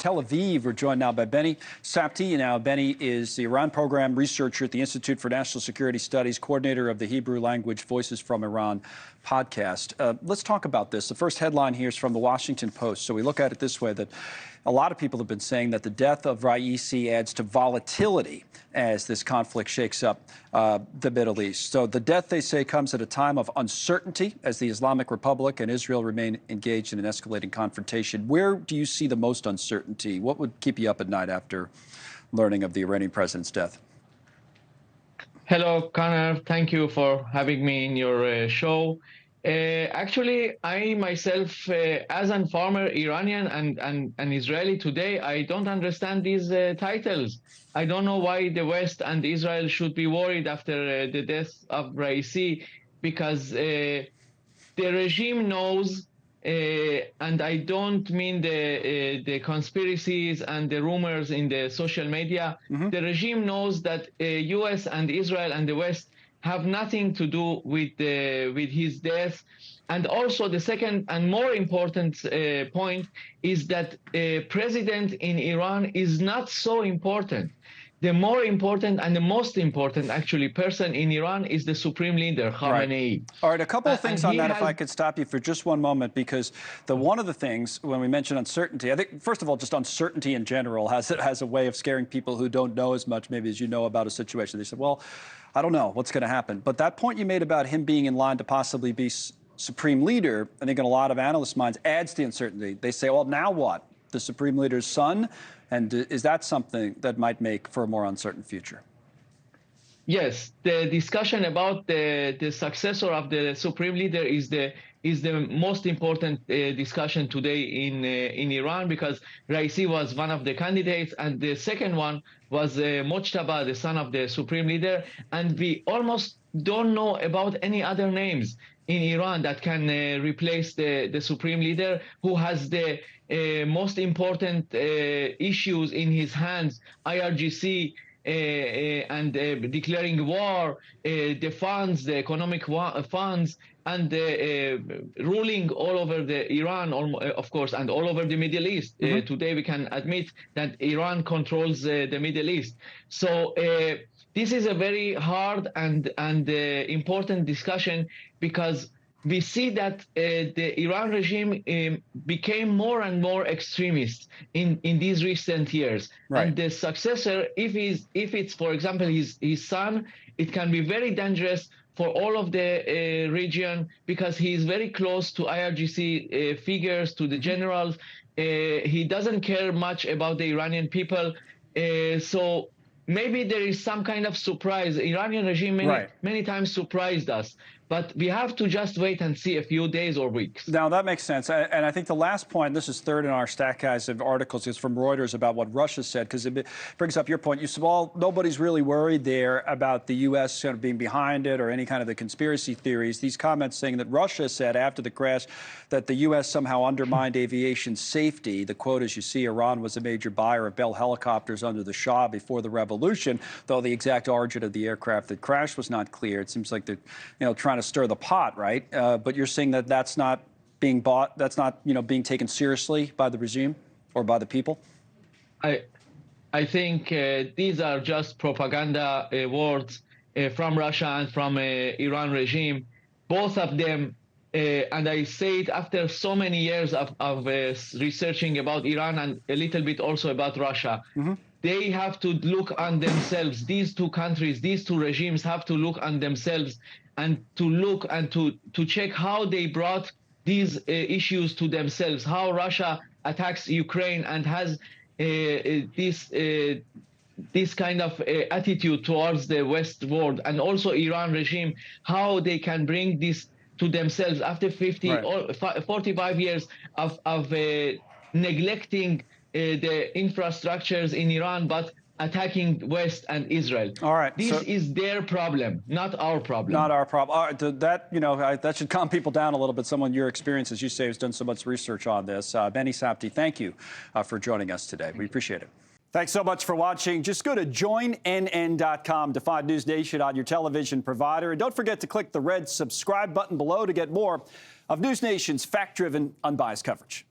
Tel Aviv. We're joined now by Beni Sabti. Now, Beni is the Iran program researcher at the Institute for National Security Studies, coordinator of the Hebrew language Voices from Iran podcast. Let's talk about this. The first headline here is from the Washington Post. So we look at it this way, that a lot of people have been saying that the death of Raisi adds to volatility as this conflict shakes up the Middle East. So the death, they say, comes at a time of uncertainty as the Islamic Republic and Israel remain engaged in an escalating confrontation. Where do you see the most uncertainty? What would keep you up at night after learning of the Iranian president's death? Hello, Connell. Thank you for having me in your show. Actually, I myself, as a former Iranian and Israeli today, I don't understand these titles. I don't know why the West and Israel should be worried after the death of Raisi, because the regime knows, and I don't mean the conspiracies and the rumors in the social media. The regime knows that U.S. and Israel and the West have nothing to do with his death. And also the second and more important point is that president in Iran is not so important. The more important and the most important, actually, person in Iran is the supreme leader, Khamenei. Right. All right, a couple of things on that, if I could stop you for just one moment, because one of the things, when we mention uncertainty, I think, first of all, just uncertainty in general has a way of scaring people who don't know as much, maybe, as you know about a situation. They said, well, I don't know what's going to happen. But that point you made about him being in line to possibly be supreme leader, I think in a lot of analysts' minds, adds to the uncertainty. They say, well, now what? The supreme leader's son? And is that something that might make for a more uncertain future? Yes, the discussion about the successor of the supreme leader is the most important discussion today in Iran, because Raisi was one of the candidates, and the second one was Mojtaba, the son of the supreme leader, and we almost don't know about any other names in Iran that can replace the supreme leader, who has the most important issues in his hands: IRGC, and declaring war, the funds, the economic funds, and ruling all over the Iran, of course, and all over the Middle East. Today we can admit that Iran controls the Middle East. So this is a very hard and important discussion, because we see that the Iran regime became more and more extremist in these recent years. Right. And the successor, if it's, for example, his son, it can be very dangerous for all of the region, because he is very close to IRGC figures, to the generals. He doesn't care much about the Iranian people. So maybe there is some kind of surprise. The Iranian regime many times surprised us. But we have to just wait and see a few days or weeks. Now, that makes sense. And I think the last point, this is third in our stack, guys, of articles, is from Reuters about what Russia said, because it brings up your point. You said, well, nobody's really worried there about the U.S. sort of being behind it or any kind of the conspiracy theories. These comments saying that Russia said after the crash that the U.S. somehow undermined aviation safety. The quote, as you see, Iran was a major buyer of Bell helicopters under the Shah before the revolution, though the exact origin of the aircraft that crashed was not clear. It seems like they're trying to stir the pot, right? But you're saying that that's not being bought, that's not being taken seriously by the regime or by the people? I think these are just propaganda words from Russia and from Iran regime. Both of them, and I say it after so many years of researching about Iran and a little bit also about Russia. They have to look on themselves. These two countries, these two regimes have to look on themselves and to look and to check how they brought these issues to themselves, how Russia attacks Ukraine and has this kind of attitude towards the West world, and also Iran regime, how they can bring this to themselves after 50 or 45 years of neglecting the infrastructures in Iran, but attacking West and Israel. All right. This is their problem, not our problem. Not our problem. All right, that should calm people down a little bit. Someone your experience, as you say, has done so much research on this. Beni Sabti, thank you for joining us today. We appreciate it. Thanks so much for watching. Just go to joinnn.com to find NewsNation on your television provider. And don't forget to click the red subscribe button below to get more of NewsNation's fact-driven, unbiased coverage.